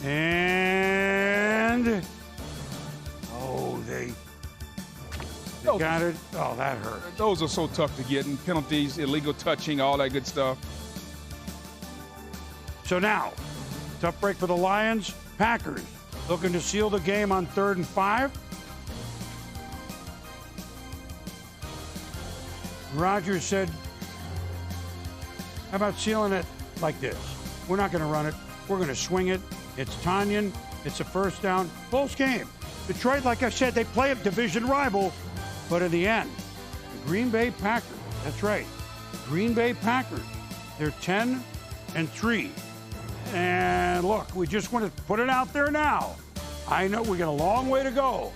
And they got it. Oh, that hurt. Those are so tough to get, and penalties, illegal touching, all that good stuff. So now, tough break for the Lions. Packers looking to seal the game on 3rd and 5. Rodgers said, how about sealing it like this? We're not going to run it. We're going to swing it. It's Tonyan. It's a 1st down. Close game. Detroit, like I said, they play a division rival. But in the end, the Green Bay Packers, that's right, the Green Bay Packers, they're 10-3. And look, we just want to put it out there now. I know we got a long way to go.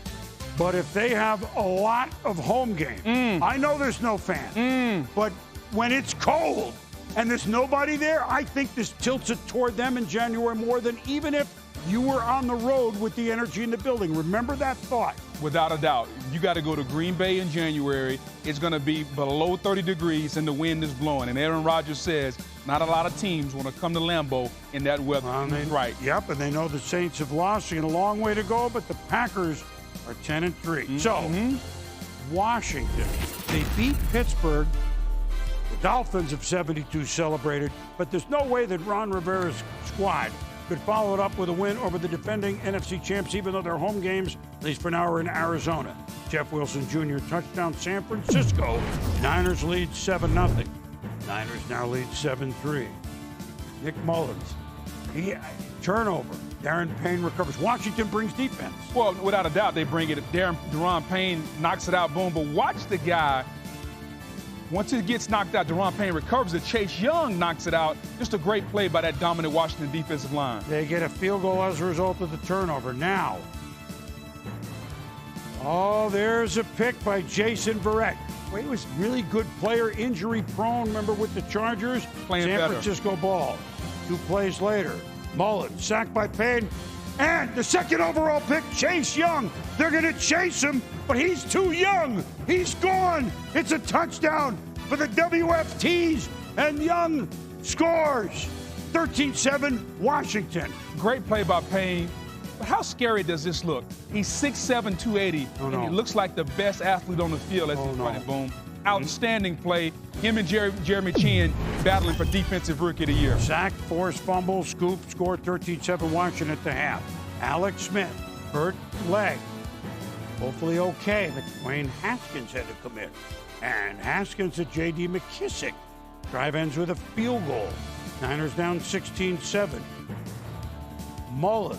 But if they have a lot of home games, I know there's no fans, but when it's cold and there's nobody there, I think this tilts it toward them in January more than even if you were on the road with the energy in the building. Remember that thought. Without a doubt. You got to go to Green Bay in January. It's going to be below 30 degrees and the wind is blowing. And Aaron Rodgers says not a lot of teams want to come to Lambeau in that weather. Right. Yep, and they know the Saints have lost. They got a long way to go, but the Packers are 10-3. So, Washington, they beat Pittsburgh. The Dolphins of 72 celebrated, but there's no way that Ron Rivera's squad could follow it up with a win over the defending NFC champs, even though their home games, at least for now, are in Arizona. Jeff Wilson Jr. touchdown, San Francisco. Niners lead 7-0. Niners now lead 7-3. Nick Mullins, turnover. Darren Payne recovers. Washington brings defense. Well, without a doubt, they bring it. Daron Payne knocks it out, boom. But watch the guy. Once it gets knocked out, Daron Payne recovers it. Chase Young knocks it out. Just a great play by that dominant Washington defensive line. They get a field goal as a result of the turnover. Now, there's a pick by Jason Verrett. Wade was really good player, injury prone. Remember with the Chargers? Playing San better. Francisco ball. 2 plays later. Mullins sacked by Payne. And the 2nd overall pick, Chase Young. They're going to chase him, but he's too young. He's gone. It's a touchdown for the WFTs, and Young scores. 13-7 Washington. Great play by Payne. But how scary does this look? He's 6'7", 280, and he looks like the best athlete on the field as he's running, boom. outstanding play. Him and Jeremy Chin battling for Defensive Rookie of the Year. Sack, forced fumble, scoop, scored 13-7 Washington at the half. Alex Smith, hurt leg. Hopefully okay, but Dwayne Haskins had to come in. And Haskins at J.D. McKissick. Drive ends with a field goal. Niners down 16-7. Mullen.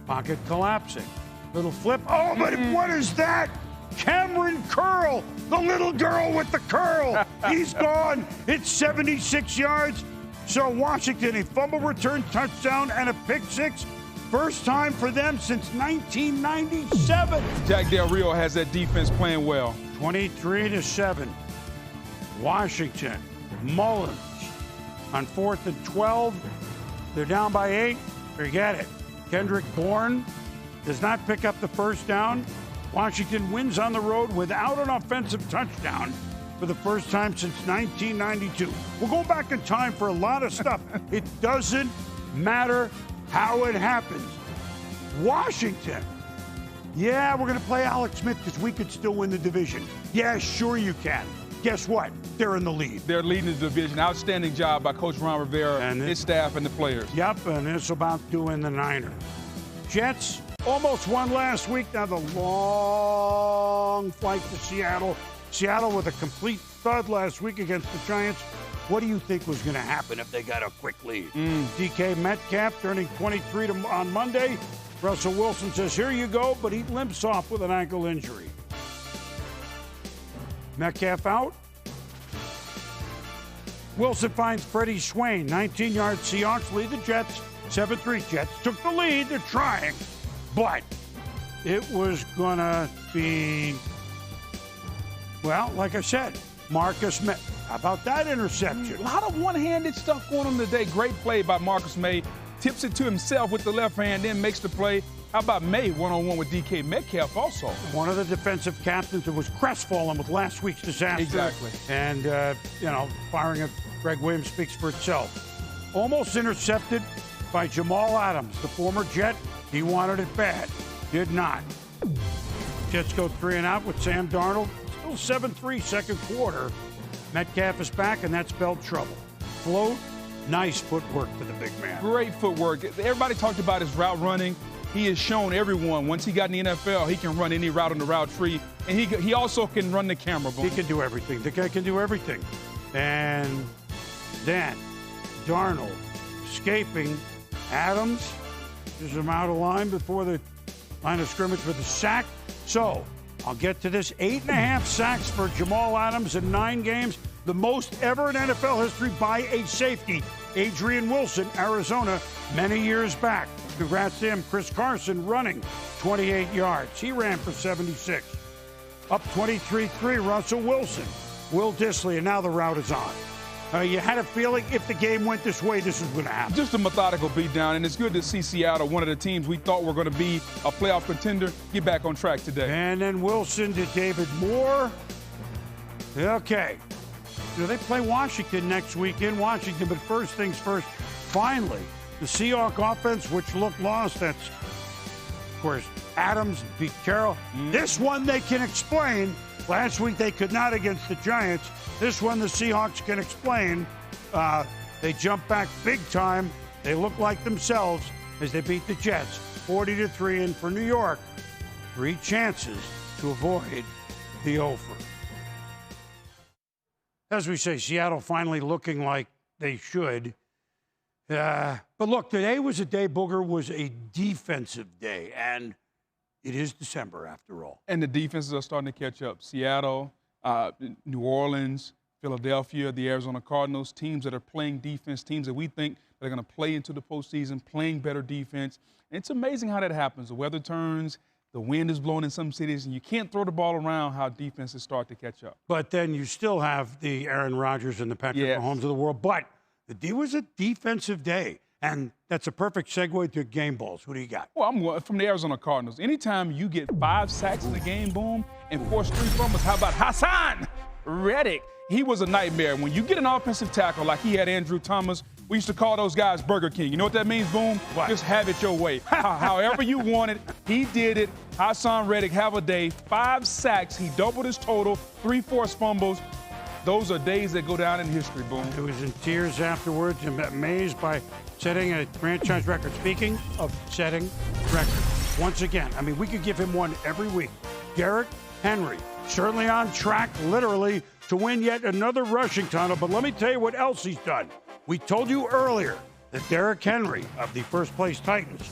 Pocket collapsing. Little flip. Oh, but what is that? Cameron Curl, the little girl with the curl. He's gone. It's 76 yards. So Washington, a fumble return touchdown and a pick six. First time for them since 1997. Jack Del Rio has that defense playing well. 23-7. Washington. Mullins on 4th and 12. They're down by 8. Forget it. Kendrick Bourne does not pick up the first down. Washington wins on the road without an offensive touchdown for the first time since 1992. We'll go back in time for a lot of stuff. It doesn't matter how it happens. Washington. Yeah, we're going to play Alex Smith because we could still win the division. Yeah, sure you can. Guess what? They're in the lead. They're leading the division. Outstanding job by Coach Ron Rivera and his staff and the players. Yep, and it's about doing the Niners. Jets almost won last week. Now the long flight to Seattle. Seattle with a complete thud last week against the Giants. What do you think was going to happen if they got a quick lead? DK Metcalf turning 23 on Monday. Russell Wilson says, here you go, but he limps off with an ankle injury. Metcalf out. Wilson finds Freddie Swain. 19-yard Seahawks lead the Jets. 7-3 Jets took the lead. They're trying. But it was going to be, well, like I said, Marcus May. How about that interception? A lot of one-handed stuff going on today. Great play by Marcus May. Tips it to himself with the left hand, then makes the play. How about May one-on-one with DK Metcalf also? One of the defensive captains that was crestfallen with last week's disaster. Exactly. And, firing of Greg Williams speaks for itself. Almost intercepted by Jamal Adams, the former Jet. He wanted it bad. Did not. Jets go 3 and out with Sam Darnold. Still 7-3 second quarter. Metcalf is back, and that spelled trouble. Float, nice footwork for the big man. Great footwork. Everybody talked about his route running. He has shown everyone once he got in the NFL, he can run any route on the route tree. And he also can run the camera. He can do everything. The guy can do everything. And then Darnold escaping. Adams is him out of line before the line of scrimmage for the sack. So I'll get to this. 8.5 sacks for Jamal Adams in 9 games. The most ever in NFL history by a safety. Adrian Wilson, Arizona, many years back. Congrats to him. Chris Carson running 28 yards. He ran for 76. Up 23-3, Russell Wilson. Will Dissly, and now the route is on. You had a feeling if the game went this way, this was going to happen. Just a methodical beatdown, and it's good to see Seattle, one of the teams we thought were going to be a playoff contender, get back on track today. And then Wilson to David Moore. Okay. They play Washington next week in Washington, but first things first, finally, the Seahawks offense, which looked lost, that's, of course, Adams, Pete Carroll. This one they can explain. Last week they could not against the Giants. This one the Seahawks can explain. They jump back big time. They look like themselves as they beat the Jets 40-3. And for New York, 3 chances to avoid the over. As we say, Seattle finally looking like they should. But look, today was a day, Booger, was a defensive day. And it is December after all. And the defenses are starting to catch up. Seattle, New Orleans, Philadelphia, the Arizona Cardinals, teams that are playing defense, teams that we think that are going to play into the postseason, playing better defense. And it's amazing how that happens. The weather turns, the wind is blowing in some cities, and you can't throw the ball around how defenses start to catch up. But then you still have the Aaron Rodgers and the Patrick Mahomes of the world. But it was a defensive day. And that's a perfect segue to game balls. Who do you got? Well, I'm from the Arizona Cardinals. Anytime you get 5 sacks in the game, boom, and force 3 fumbles, how about Hassan Reddick? He was a nightmare. When you get an offensive tackle like he had Andrew Thomas, We used to call those guys Burger King. You know what that means, Boom? What? Just have it your way. However you want it, he did it. Hassan Reddick, have a day. 5 sacks. He doubled his total. 3 forced fumbles. Those are days that go down in history, Boom. He was in tears afterwards and amazed by setting a franchise record. Speaking of setting records, once again, I mean, we could give him one every week. Derrick Henry, certainly on track, literally, to win yet another rushing title. But let me tell you what else he's done. We told you earlier that Derrick Henry of the first-place Titans,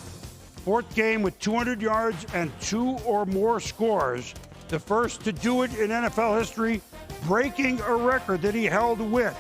4th game with 200 yards and 2 or more scores, the first to do it in NFL history, breaking a record that he held with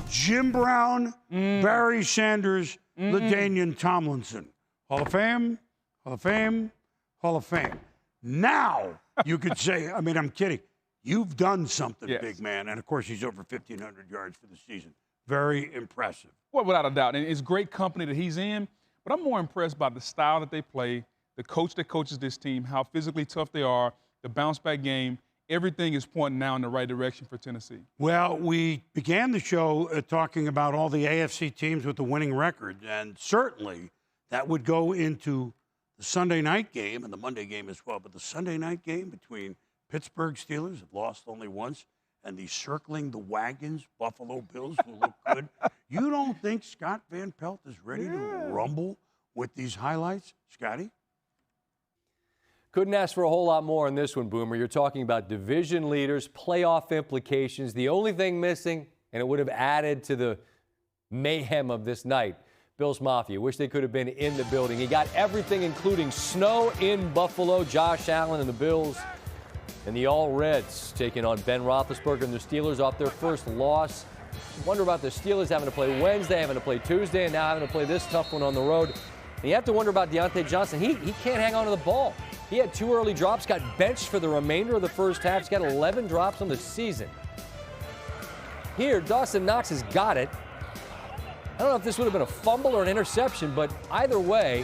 Jim Brown, Barry Sanders, LaDainian Tomlinson. Hall of Fame, Hall of Fame, Hall of Fame. Now you could say, I mean, I'm kidding. You've done something, Yes. big man. And, of course, he's over 1,500 yards for the season. Very impressive. Well, without a doubt. And it's great company that he's in. But I'm more impressed by the style that they play, the coach that coaches this team, how physically tough they are, the bounce-back game. Everything is pointing now in the right direction for Tennessee. Well, we began the show talking about all the AFC teams with the winning record. And certainly that would go into the Sunday night game and the Monday game as well. But the Sunday night game between Pittsburgh Steelers, have lost only once, and the circling the wagons Buffalo Bills, who look good. You don't think Scott Van Pelt is ready to rumble with these highlights, Scotty? Couldn't ask for a whole lot more in this one, Boomer. You're talking about division leaders, playoff implications. The only thing missing, and it would have added to the mayhem of this night, Bills Mafia. Wish they could have been in the building. He got everything, including snow in Buffalo. Josh Allen and the Bills and the All Reds taking on Ben Roethlisberger and the Steelers off their first loss. Wonder about the Steelers having to play Wednesday, having to play Tuesday, and now having to play this tough one on the road. And you have to wonder about Deontay Johnson. He can't hang on to the ball. He had 2 early drops, got benched for the remainder of the first half. He's got 11 drops on the season. Here, Dawson Knox has got it. I don't know if this would have been a fumble or an interception, but either way,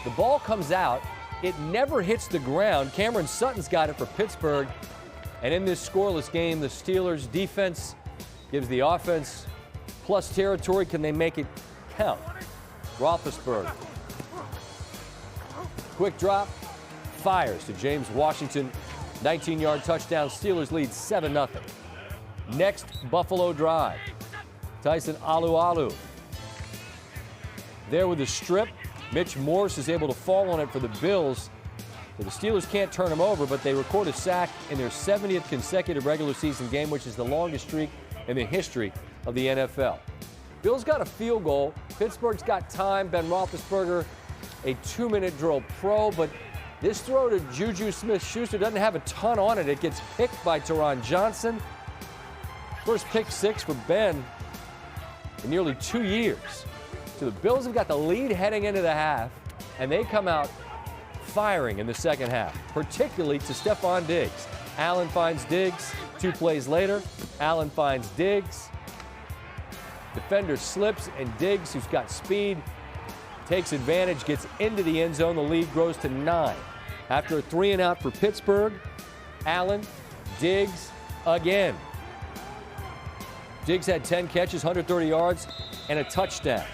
the ball comes out. It never hits the ground. Cameron Sutton's got it for Pittsburgh. And in this scoreless game, the Steelers' defense gives the offense plus territory. Can they make it count? Roethlisberger. Quick drop. Fires to James Washington. 19-yard touchdown. Steelers lead 7-0. Next Buffalo drive. Tyson Alualu. There with the strip. Mitch Morse is able to fall on it for the Bills. The Steelers can't turn him over, but they record a sack in their 70th consecutive regular season game, which is the longest streak in the history of the NFL. Bills got a field goal. Pittsburgh's got time. Ben Roethlisberger, a 2-minute drill pro, but this throw to Juju Smith-Schuster doesn't have a ton on it. It gets picked by Teron Johnson. First pick 6 for Ben in nearly 2 years. So the Bills have got the lead heading into the half, and they come out firing in the second half, particularly to Stephon Diggs. Allen finds Diggs. 2 plays later, Allen finds Diggs. Defender slips, and Diggs, who's got speed, takes advantage, gets into the end zone. The lead grows to 9. After a 3-and-out for Pittsburgh, Allen, Diggs again. Diggs had 10 catches, 130 yards, and a touchdown.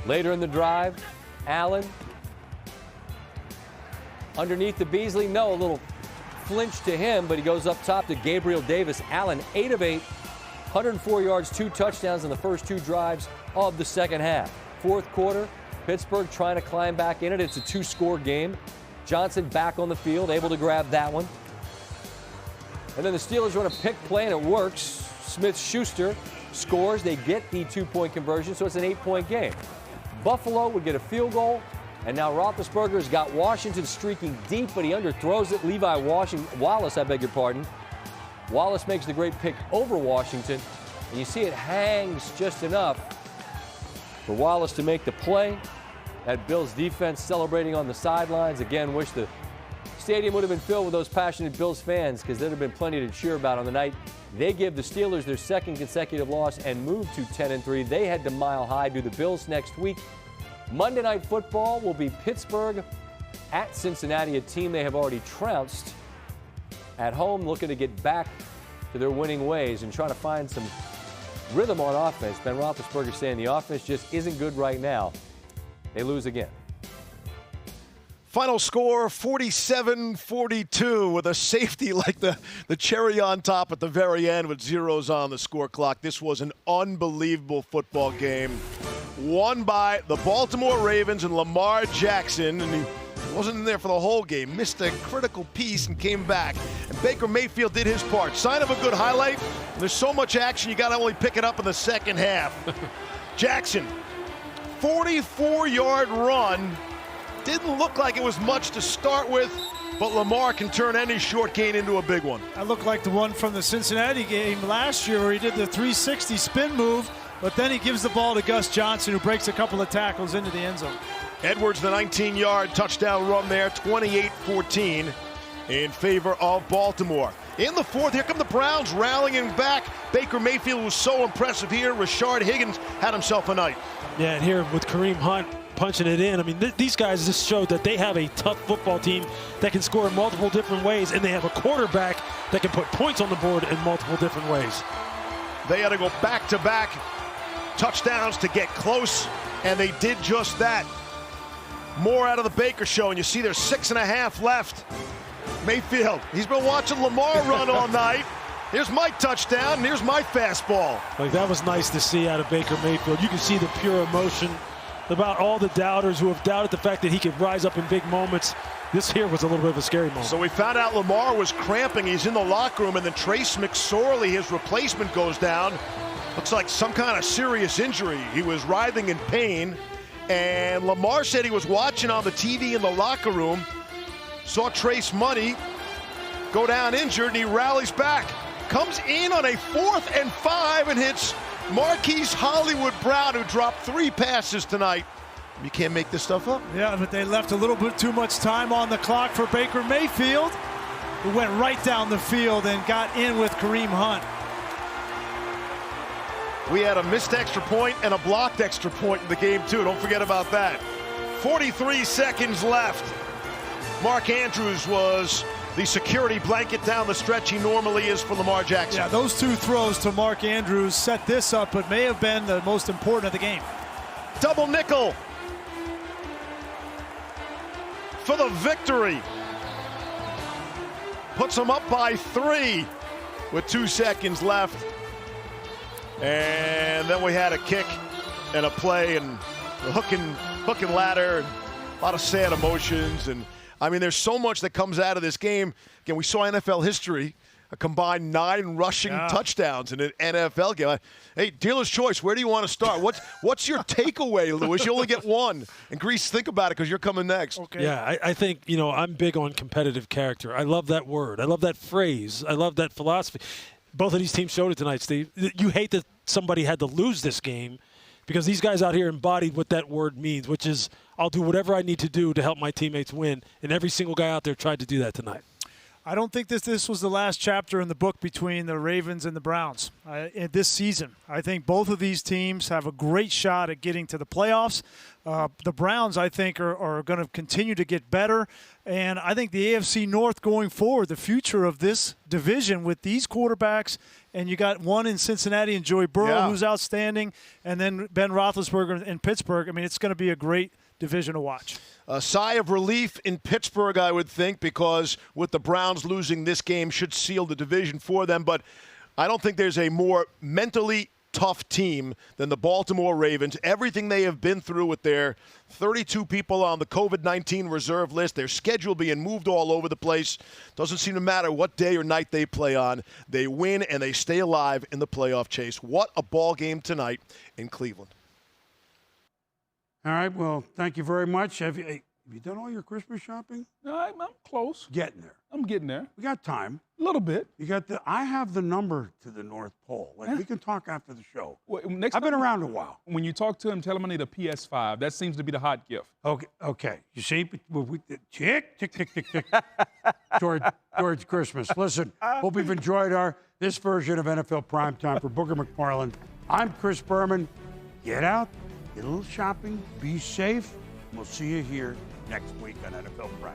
Later in the drive, Allen underneath the Beasley. No, a little flinch to him, but he goes up top to Gabriel Davis. Allen, 8 of 8, 104 yards, 2 touchdowns in the first 2 drives of the second half. Fourth quarter, Pittsburgh trying to climb back in it. It's a 2-score game. Johnson back on the field, able to grab that one. And then the Steelers run a pick play, and it works. Smith-Schuster scores. They get the 2-point conversion, so it's an 8-point game. Buffalo would get a field goal, and now Roethlisberger's got Washington streaking deep, but he underthrows it. Wallace, Wallace makes the great pick over Washington, and you see it hangs just enough for Wallace to make the play. That Bills defense celebrating on the sidelines. Again, wish the stadium would have been filled with those passionate Bills fans, because there'd have been plenty to cheer about on the night. They give the Steelers their 2nd consecutive loss and move to 10-3. They head to Mile High, do the Bills next week. Monday Night Football will be Pittsburgh at Cincinnati, a team they have already trounced. At home, looking to get back to their winning ways and try to find some rhythm on offense. Ben Roethlisberger saying the offense just isn't good right now. They lose again. Final score, 47-42, with a safety like the cherry on top at the very end with zeros on the score clock. This was an unbelievable football game, won by the Baltimore Ravens and Lamar Jackson, and he wasn't in there for the whole game, missed a critical piece and came back. And Baker Mayfield did his part. Sign of a good highlight. There's so much action, you got to only pick it up in the second half. Jackson, 44-yard run. Didn't look like it was much to start with, but Lamar can turn any short gain into a big one. That looked like the one from the Cincinnati game last year where he did the 360 spin move, but then he gives the ball to Gus Johnson, who breaks a couple of tackles into the end zone. Edwards, the 19-yard touchdown run there, 28-14 in favor of Baltimore. In the fourth, here come the Browns rallying back. Baker Mayfield was so impressive here. Rashard Higgins had himself a night. Yeah, and here with Kareem Hunt punching it in. I mean, these guys just showed that they have a tough football team that can score in multiple different ways, and they have a quarterback that can put points on the board in multiple different ways. They had to go back-to-back touchdowns to get close, and they did just that. More out of the Baker show, and you see there's 6.5 left. Mayfield, he's been watching Lamar run all night. Here's my touchdown, and here's my fastball. Like, that was nice to see out of Baker Mayfield. You can see the pure emotion about all the doubters who have doubted the fact that he could rise up in big moments. This here was a little bit of a scary moment. So we found out Lamar was cramping. He's in the locker room, and then Trace McSorley, his replacement, goes down. Looks like some kind of serious injury. He was writhing in pain, and Lamar said he was watching on the TV in the locker room, saw Trace Money go down injured, and he rallies back. Comes in on a 4th and 5 and hits Marquise Hollywood Brown, who dropped 3 passes tonight. You can't make this stuff up. Yeah, but they left a little bit too much time on the clock for Baker Mayfield, who went right down the field and got in with Kareem Hunt. We had a missed extra point and a blocked extra point in the game, too. Don't forget about that. 43 seconds left. Mark Andrews was the security blanket down the stretch he normally is for Lamar Jackson. Yeah, those 2 throws to Mark Andrews set this up, but may have been the most important of the game. Double nickel for the victory. Puts them up by 3 with 2 seconds left. And then we had a kick and a play and a hook and ladder and a lot of sad emotions. And I mean, there's so much that comes out of this game. Again, we saw NFL history, a combined 9 rushing touchdowns in an NFL game. Hey, dealer's choice, where do you want to start? What's your takeaway, Lewis? You only get one. And Grease, think about it because you're coming next. Okay. Yeah, I think, I'm big on competitive character. I love that word. I love that phrase. I love that philosophy. Both of these teams showed it tonight, Steve. You hate that somebody had to lose this game because these guys out here embodied what that word means, which is I'll do whatever I need to do to help my teammates win. And every single guy out there tried to do that tonight. I don't think this was the last chapter in the book between the Ravens and the Browns this season. I think both of these teams have a great shot at getting to the playoffs. The Browns, I think, are going to continue to get better. And I think the AFC North going forward, the future of this division with these quarterbacks, and you got one in Cincinnati and Joey Burrow, who's outstanding, and then Ben Roethlisberger in Pittsburgh. I mean, it's going to be a great division to watch. A sigh of relief in Pittsburgh, I would think, because with the Browns losing this game should seal the division for them. But I don't think there's a more mentally tough team than the Baltimore Ravens. Everything they have been through with their 32 people on the COVID-19 reserve list, their schedule being moved all over the place. Doesn't seem to matter what day or night they play on. They win and they stay alive in the playoff chase. What a ball game tonight in Cleveland. All right, well, thank you very much. Have you done all your Christmas shopping? I'm close. Getting there. I'm getting there. We got time. A little bit. I have the number to the North Pole. We can talk after the show. Well, I've been around a while. When you talk to him, tell him I need a PS5. That seems to be the hot gift. Okay. You see, tick, tick, tick, tick, tick. Towards Christmas. Listen, hope you've enjoyed this version of NFL Primetime for Booker McFarland. I'm Chris Berman. Get out, get a little shopping, be safe. We'll see you here next week on NFL Primetime.